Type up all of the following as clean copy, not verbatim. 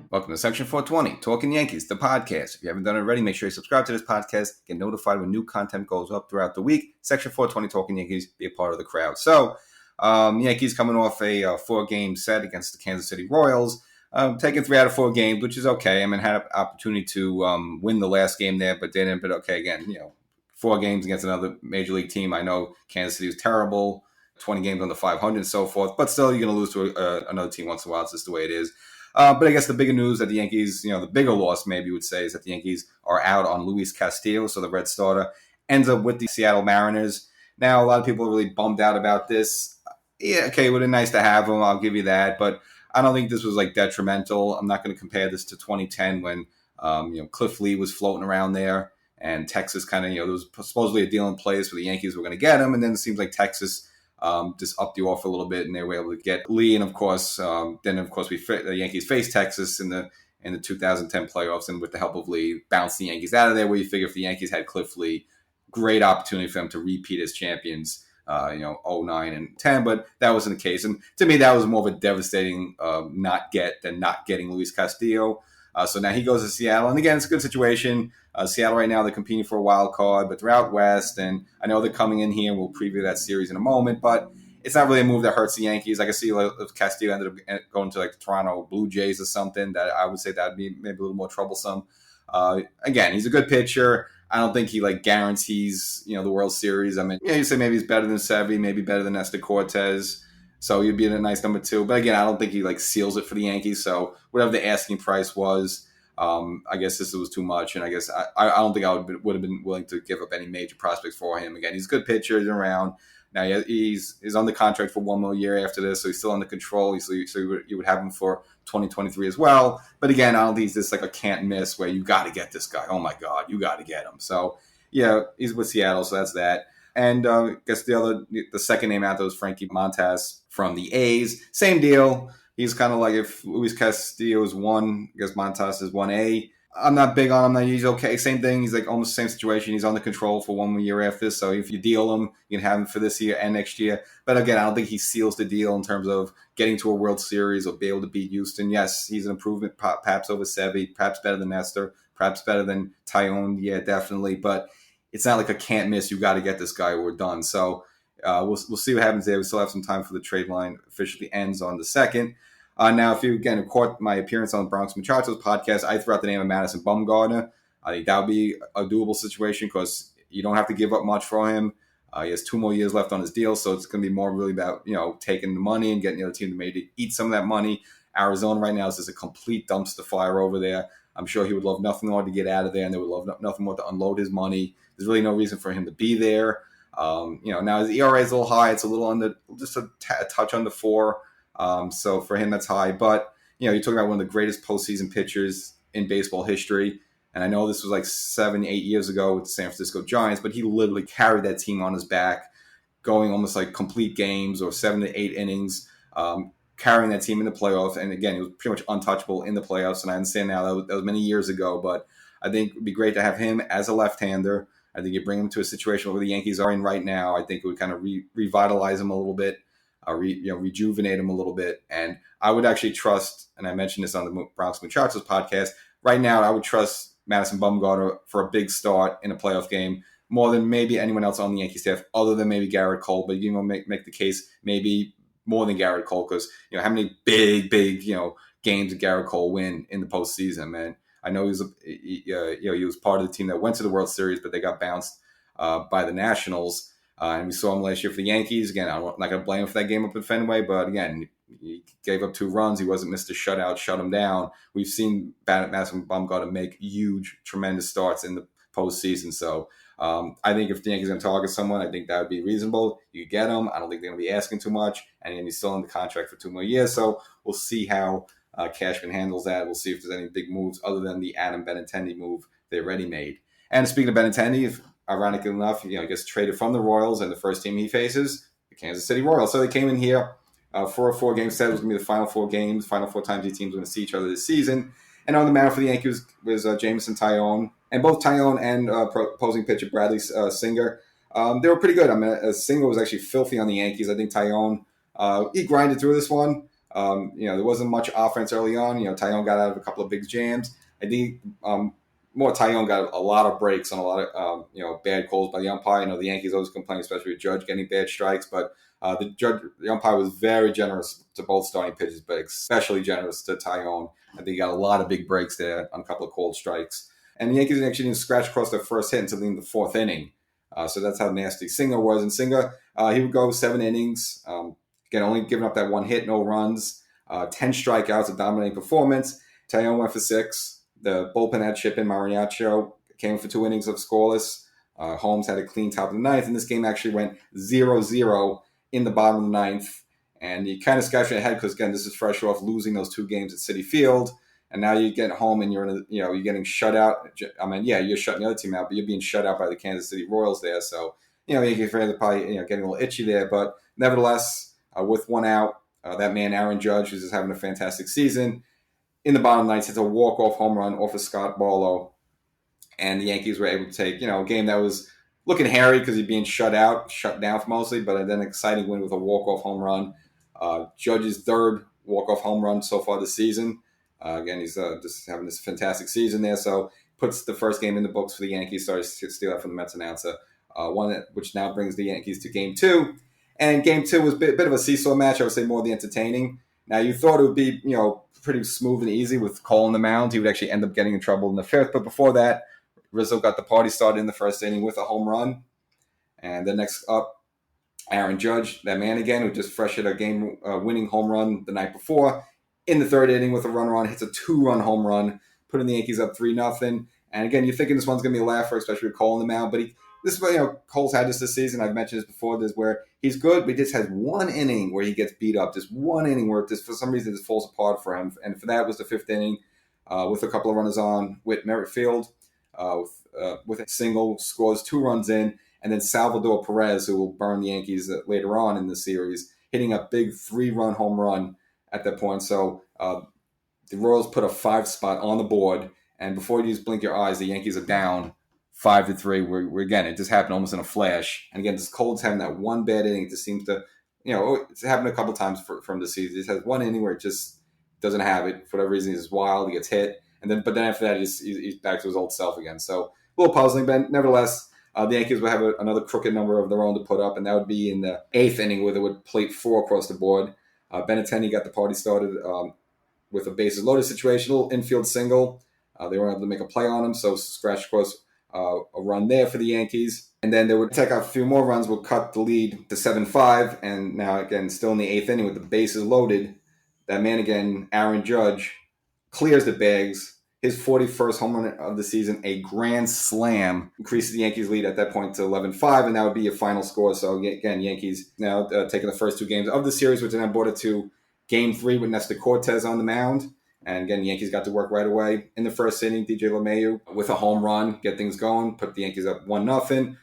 Welcome to Section 420, Talkin Yankees, the podcast. If you haven't done it already, make sure you subscribe to this podcast, get notified when new content goes up throughout the week. Section 420, Talkin Yankees, be a part of the crowd. So, Yankees coming off a 4-game set against the Kansas City Royals, taking 3 out of 4 games, which is okay. I mean, had an opportunity to win the last game there, but didn't. But okay, again, 4 games against another major league team. I know Kansas City was terrible, 20 games under 500 and so forth, but still, you're going to lose to another team once in a while. It's just the way it is. But I guess the bigger news that the Yankees, the bigger loss maybe you would say is that the Yankees are out on Luis Castillo, so the red starter ends up with the Seattle Mariners. Now, a lot of people are really bummed out about this. Yeah, okay, it would have been nice to have him, I'll give you that, but I don't think this was detrimental. I'm not going to compare this to 2010 when Cliff Lee was floating around there and Texas kind of, there was supposedly a deal in place where the Yankees were going to get him, and then it seems like Texas just upped the offer a little bit, and they were able to get Lee. And of course, the Yankees faced Texas in the 2010 playoffs, and with the help of Lee, bounced the Yankees out of there. Where you figure if the Yankees had Cliff Lee, great opportunity for them to repeat as champions, 09 and 10. But that wasn't the case, and to me, that was more of a devastating not getting Luis Castillo. So now he goes to Seattle, and again, it's a good situation. Seattle right now, they're competing for a wild card, but they're out west, and I know they're coming in here. We'll preview that series in a moment, but it's not really a move that hurts the Yankees. I can see if Castillo ended up going to the Toronto Blue Jays or something, that I would say that would be maybe a little more troublesome. Again, he's a good pitcher. I don't think he guarantees the World Series. I mean, you say maybe he's better than Sevy, maybe better than Nestor Cortez. So he'd be a nice number 2. But again, I don't think he seals it for the Yankees. So whatever the asking price was, I guess this was too much. And I guess I don't think I would have been willing to give up any major prospects for him. Again, he's a good pitcher. He's around. Now he's under contract for 1 more year after this, so he's still under control. So you would have him for 2023 as well. But again, I don't think he's just a can't miss where you got to get this guy. Oh my God, you got to get him. So yeah, he's with Seattle, so that's that. And I guess the second name out there was Frankie Montas from the A's. Same deal. He's kind of like if Luis Castillo is 1, I guess Montas is 1A. I'm not big on him. He's okay. Same thing. He's almost the same situation. He's under control for 1 more year after this. So if you deal him, you can have him for this year and next year. But again, I don't think he seals the deal in terms of getting to a World Series or be able to beat Houston. Yes, he's an improvement, perhaps over Sevy, perhaps better than Nestor, perhaps better than Tyone. Yeah, definitely. But it's not like a can't miss. You got to get this guy or we're done. So we'll see what happens there. We still have some time for the trade line officially ends on the 2nd. Now, if you, again, caught my appearance on the Bronx Muchachos podcast, I threw out the name of Madison Bumgarner. I think that would be a doable situation because you don't have to give up much for him. He has 2 more years left on his deal, so it's going to be more really about, taking the money and getting the other team to maybe eat some of that money. Arizona right now is just a complete dumpster fire over there. I'm sure he would love nothing more to get out of there, and they would love nothing more to unload his money. There's really no reason for him to be there. Now his ERA is a little high. It's a little under, just a touch under 4. So for him, that's high. But, you're talking about one of the greatest postseason pitchers in baseball history. And I know this was 7, 8 years ago with the San Francisco Giants, but he literally carried that team on his back, going almost complete games or 7 to 8 innings, carrying that team in the playoffs. And again, he was pretty much untouchable in the playoffs. And I understand now that was many years ago, but I think it would be great to have him as a left-hander. I think you bring him to a situation where the Yankees are in right now. I think it would kind of revitalize him a little bit. Rejuvenate him a little bit. And I would actually trust, and I mentioned this on the Bronx Muchachos podcast, right now I would trust Madison Bumgarner for a big start in a playoff game more than maybe anyone else on the Yankee staff other than maybe Garrett Cole. But, make the case maybe more than Garrett Cole because, how many big, games did Garrett Cole win in the postseason, man? I know he was part of the team that went to the World Series, but they got bounced by the Nationals. And we saw him last year for the Yankees. Again, I'm not going to blame him for that game up in Fenway, but again, he gave up 2 runs. He wasn't Mr. Shutout, shut him down. We've seen Madison Bumgarner make huge, tremendous starts in the postseason. So I think if the Yankees are going to target someone, I think that would be reasonable. You get him. I don't think they're going to be asking too much. And then he's still in the contract for 2 more years. So we'll see how Cashman handles that. We'll see if there's any big moves other than the Adam Benintendi move they already made. And speaking of Benintendi, ironically enough, he gets traded from the Royals, and the first team he faces, the Kansas City Royals. So they came in here for a 4-game set. It was going to be the final 4 games, final 4 times these teams were going to see each other this season. And on the mound for the Yankees was Jameson Taillon. And both Taillon and opposing pitcher Bradley Singer, they were pretty good. I mean, Singer was actually filthy on the Yankees. I think Taillon, he grinded through this one. There wasn't much offense early on. Tyone got out of a couple of big jams. I think more Tyone got a lot of breaks on a lot of bad calls by the umpire. The Yankees always complain, especially with Judge getting bad strikes, but the umpire was very generous to both starting pitchers, but especially generous to Tyone. I think he got a lot of big breaks there on a couple of cold strikes. And the Yankees actually didn't scratch across their first hit until the fourth inning. So that's how nasty Singer was. And Singer, he would go 7 innings. Again, only giving up that 1 hit, no runs, 10 strikeouts, a dominating performance. Tyone went for 6. The bullpen had Chip and Mariacho, came for 2 innings of scoreless. Holmes had a clean top of the ninth, and this game actually went 0-0 in the bottom of the ninth. And you kind of scratch your head because, again, this is fresh off losing those 2 games at Citi Field. And now you get home and you're getting shut out. I mean, yeah, you're shutting the other team out, but you're being shut out by the Kansas City Royals there. So, Yankees fans are probably getting a little itchy there. But nevertheless, with 1 out, that man Aaron Judge, who's just having a fantastic season, in the bottom ninth, hits a walk-off home run off of Scott Barlow. And the Yankees were able to take, a game that was looking hairy because he's being shut down for mostly, but then an exciting win with a walk-off home run. Judge's 3rd walk-off home run so far this season. Again, he's just having this fantastic season there. So puts the first game in the books for the Yankees. Started to steal that from the Mets announcer. Which now brings the Yankees to Game 2. And Game 2 was a bit of a seesaw match. I would say more the entertaining. Now, you thought it would be, pretty smooth and easy with Cole on the mound. He would actually end up getting in trouble in the 5th. But before that, Rizzo got the party started in the first inning with a home run. And then next up, Aaron Judge, that man again, who just fresh hit a game-winning home run the night before. In the 3rd inning with a runner on, hits a 2-run home run, putting the Yankees up 3-0. And again, you're thinking this one's going to be a laugher, especially with Cole on the mound. But this is what, Cole's had this season. I've mentioned this before. This is where he's good, but he just has 1 inning where he gets beat up. Just 1 inning where for some reason it just falls apart for him. And for that was the 5th inning with a couple of runners on. Whit Merrifield with a single, scores 2 runs in. And then Salvador Perez, who will burn the Yankees later on in the series, hitting a big 3-run home run at that point. So the Royals put a 5 spot on the board. And before you just blink your eyes, the Yankees are down 5-3. Where again, it just happened almost in a flash. And again, this Cole's having that 1 bad inning. It just seems to, it's happened a couple times from the season. He just has 1 inning where it just doesn't have it. For whatever reason, he's wild. He gets hit. But then after that, he's back to his old self again. So a little puzzling, but nevertheless, the Yankees will have another crooked number of their own to put up, and that would be in the 8th inning where they would plate 4 across the board. Benintendi got the party started with a bases loaded situation, a little infield single. They weren't able to make a play on him, so scratch across a run there for the Yankees. And then they would take out a few more runs, would cut the lead to 7-5, and now again, still in the 8th inning with the bases loaded. That man again, Aaron Judge, clears the bags. His 41st home run of the season, a grand slam, increases the Yankees' lead at that point to 11-5, and that would be a final score. So again, Yankees now taking the first 2 games of the series, which then brought it to Game 3 with Nestor Cortez on the mound. And again, the Yankees got to work right away. In the first inning, DJ LeMahieu with a home run, get things going, put the Yankees up 1-0.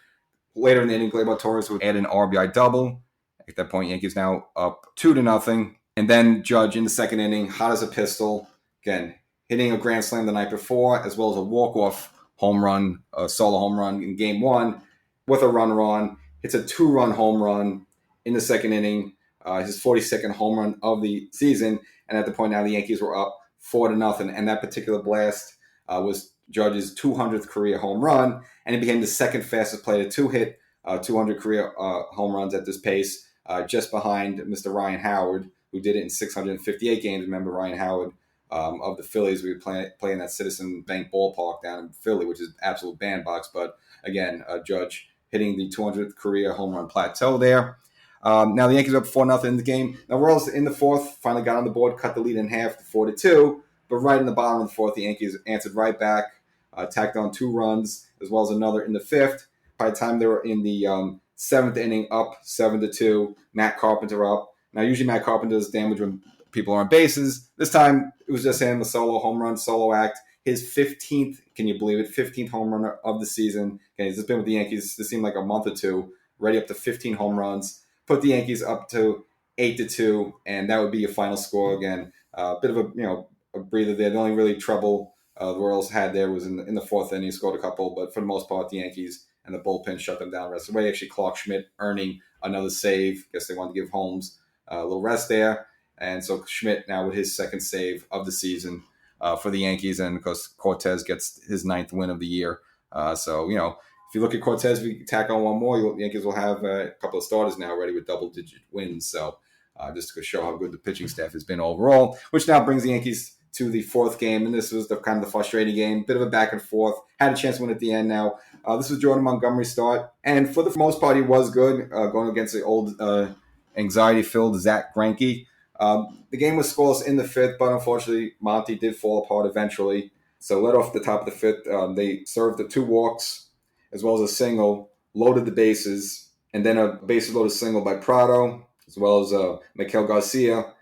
Later in the inning, Gleyber Torres would add an RBI double. At that point, Yankees now up 2-0. And then Judge in the 2nd inning, hot as a pistol, again, hitting a grand slam the night before, as well as a walk-off home run, a solo home run in Game 1 with a runner on. Hits a 2-run home run in the 2nd inning, his 42nd home run of the season. And at the point now, the Yankees were up 4-0. And that particular blast was Judge's 200th career home run. And he became the 2nd fastest player to hit 200 career home runs at this pace, just behind Mr. Ryan Howard, who did it in 658 games. Remember Ryan Howard of the Phillies. We would play in that Citizen Bank ballpark down in Philly, which is absolute bandbox. But again, Judge hitting the 200th career home run plateau there. Now the Yankees are up 4-0 in the game. Now Royals in the 4th finally got on the board, cut the lead in half to 4-2. But right in the bottom of the 4th, the Yankees answered right back, tacked on 2 runs, as well as another in the 5th. By the time they were in the 7th inning, up 7-2. Matt Carpenter up. Now usually Matt Carpenter does damage when people are on bases. This time it was just him, a solo home run, solo act. His 15th, can you believe it, 15th home run of the season. Okay, he's just been with the Yankees, this seemed like a month or two, ready up to 15 home runs. Put the Yankees up to 8-2, and that would be a final score again. A bit of a breather there. The only really trouble the Royals had there was in the 4th inning. Scored a couple, but for the most part, the Yankees and the bullpen shut them down the rest of the way. Actually, Clark Schmidt earning another save. Guess they wanted to give Holmes a little rest there. And so Schmidt now with his second save of the season for the Yankees. And of course, Cortez gets his 9th win of the year. So, if you look at Cortez, we tack on one more, the Yankees will have a couple of starters now ready with double-digit wins. So just to show how good the pitching staff has been overall, which now brings the Yankees to the 4th game. And this was the kind of the frustrating game, bit of a back and forth. Had a chance to win at the end now. This was Jordan Montgomery's start. And for the most part, he was good going against the old anxiety-filled Zach Greinke. The game was scoreless in the 5th, but unfortunately, Monty did fall apart eventually. So led off the top of the 5th. They served the 2 walks as well as a single, loaded the bases, and then a bases-loaded single by Prado, as well as Miguel Garcia,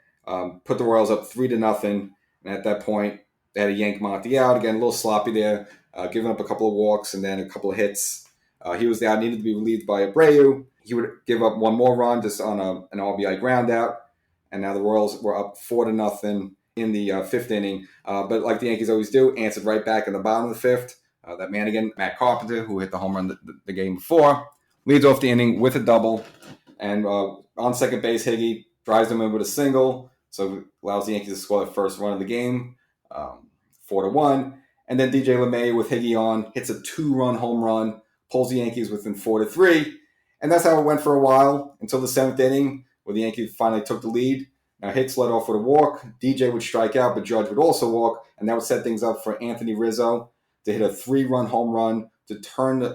put the Royals up 3-0. And at that point, they had to yank Monty out. Again, a little sloppy there, giving up a couple of walks and then a couple of hits. He was there, needed to be relieved by Abreu. He would give up one more run just on an RBI ground out. And now the Royals were up 4-0 in the 5th inning. But like the Yankees always do, answered right back in the bottom of the 5th. That man again, Matt Carpenter, who hit the home run the game before, leads off the inning with a double. And on second base, Higgy drives them in with a single. So allows the Yankees to score the first run of the game, 4-1. And then DJ LeMay with Higgy on hits a 2-run home run, pulls the Yankees within 4-3. And that's how it went for a while until the 7th inning, where the Yankees finally took the lead. Now Hicks led off with a walk. DJ would strike out, but Judge would also walk, and that would set things up for Anthony Rizzo to hit a 3-run home run to turn I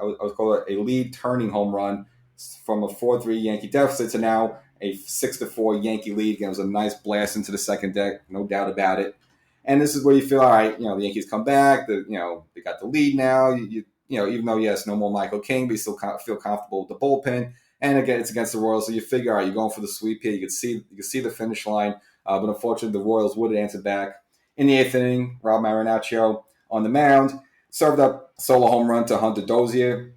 would call it a lead-turning home run from a 4-3 Yankee deficit to now a 6-4 Yankee lead. Again, it was a nice blast into the second deck, no doubt about it. And this is where you feel, all right, the Yankees come back. They got the lead now. Even though, yes, no more Michael King, but you still feel comfortable with the bullpen. And again, it's against the Royals, so you figure, all right, you're going for the sweep here. You can see the finish line. But unfortunately, the Royals would answer back. In the 8th inning, Rob Marinaccio on the mound served up a solo home run to Hunter Dozier.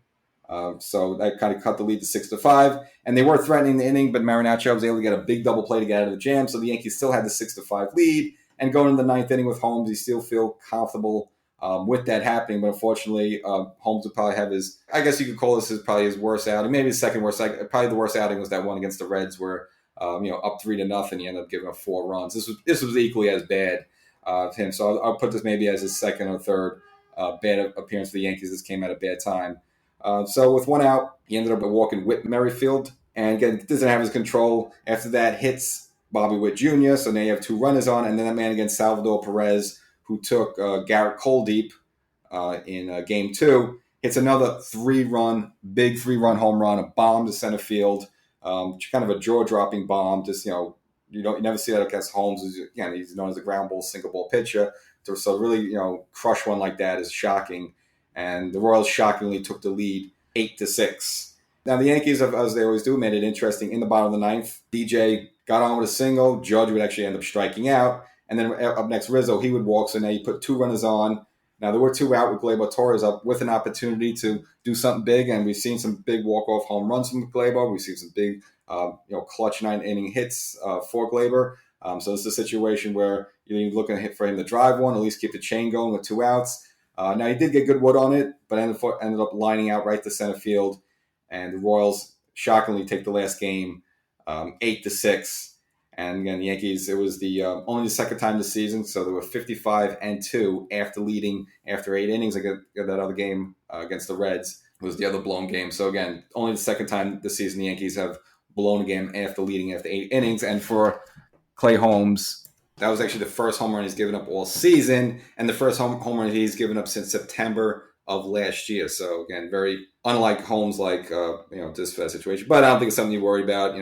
So that kind of cut the lead to 6-5. And they were threatening the inning, but Marinaccio was able to get a big double play to get out of the jam. So the Yankees still had the 6-5 lead. And going into the 9th inning with Holmes, you still feel comfortable with that happening. But unfortunately, Holmes would probably have I guess you could call this probably his worst outing. Maybe his second worst. Probably the worst outing was that one against the Reds where, up 3-0, he ended up giving up 4 runs. This was equally as bad to him. So I'll put this maybe as his second or third bad appearance for the Yankees. This came at a bad time. So with 1 out, he ended up walking Whit Merrifield. And again, doesn't have his control. After that, hits Bobby Witt Jr., so now you have 2 runners on. And then that man against Salvador Perez, who took Garrett Coldeep in Game 2, hits another big 3-run home run, a bomb to center field, kind of a jaw-dropping bomb. Just, you never see that against Holmes. Again, he's known as a ground ball, single ball pitcher. So really, crush one like that is shocking. And the Royals shockingly took the lead 8-6. Now, the Yankees, as they always do, made it interesting. In the bottom of the 9th, DJ got on with a single. Judge would actually end up striking out. And then up next, Rizzo, he would walk. So now you put 2 runners on. Now, there were 2 out with Gleyber Torres up with an opportunity to do something big. And we've seen some big walk-off home runs from Gleyber. We've seen some big, clutch 9-inning hits for Gleyber. So it's a situation where you're looking for him to drive one, at least keep the chain going with 2 outs. Now, he did get good wood on it, but ended up lining out right to center field. And the Royals shockingly take the last game 8-6. And again, the Yankees, it was only the second time this season, so they were 55-2 after leading after 8 innings. That other game against the Reds was the other blown game. So again, only the second time this season the Yankees have blown a game after leading after 8 innings. And for Clay Holmes, that was actually the first home run he's given up all season, and the first home run he's given up since September of last year. So again, very unlike Holmes, this situation. But I don't think it's something you worry about.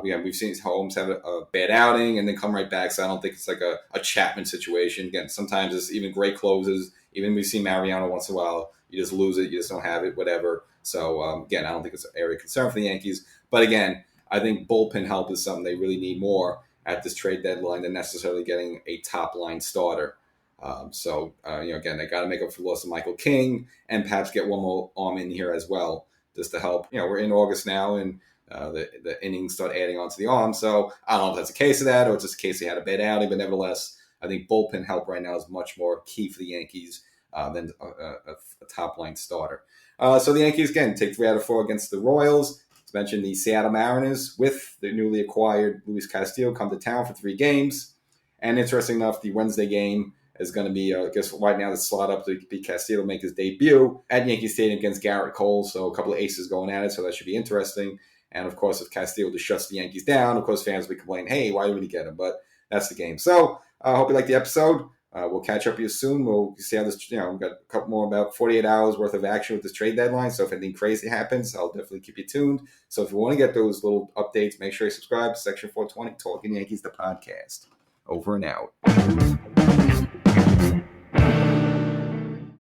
We've seen Holmes have a bad outing and then come right back. So I don't think it's like a Chapman situation. Again, sometimes it's even great closes. Even we've seen Mariano once in a while. You just lose it. You just don't have it, whatever. So again, I don't think it's an area of concern for the Yankees. But again, I think bullpen help is something they really need more at this trade deadline than necessarily getting a top line starter. Again, they got to make up for the loss of Michael King and perhaps get one more arm in here as well, just to help. We're in August now, and the innings start adding on to the arm. So I don't know if that's a case of that or it's just a case they had a bad outing, but nevertheless, I think bullpen help right now is much more key for the Yankees than a top line starter. So the Yankees, again, take 3 out of 4 against the Royals. To mention the Seattle Mariners with the newly acquired Luis Castillo come to town for 3 games. And interesting enough, the Wednesday game is going to be, I guess right now the slot up to be Castillo make his debut at Yankee Stadium against Garrett Cole. So a couple of aces going at it, so that should be interesting. And of course, if Castillo just shuts the Yankees down, of course fans will complain, hey, why did we get him? But that's the game. So I hope you like the episode. We'll catch up with you soon. We'll see how this, we've got a couple more, about 48 hours worth of action with this trade deadline. So if anything crazy happens, I'll definitely keep you tuned. So if you want to get those little updates, make sure you subscribe to Section 420, Talkin Yankees, the podcast. Over and out.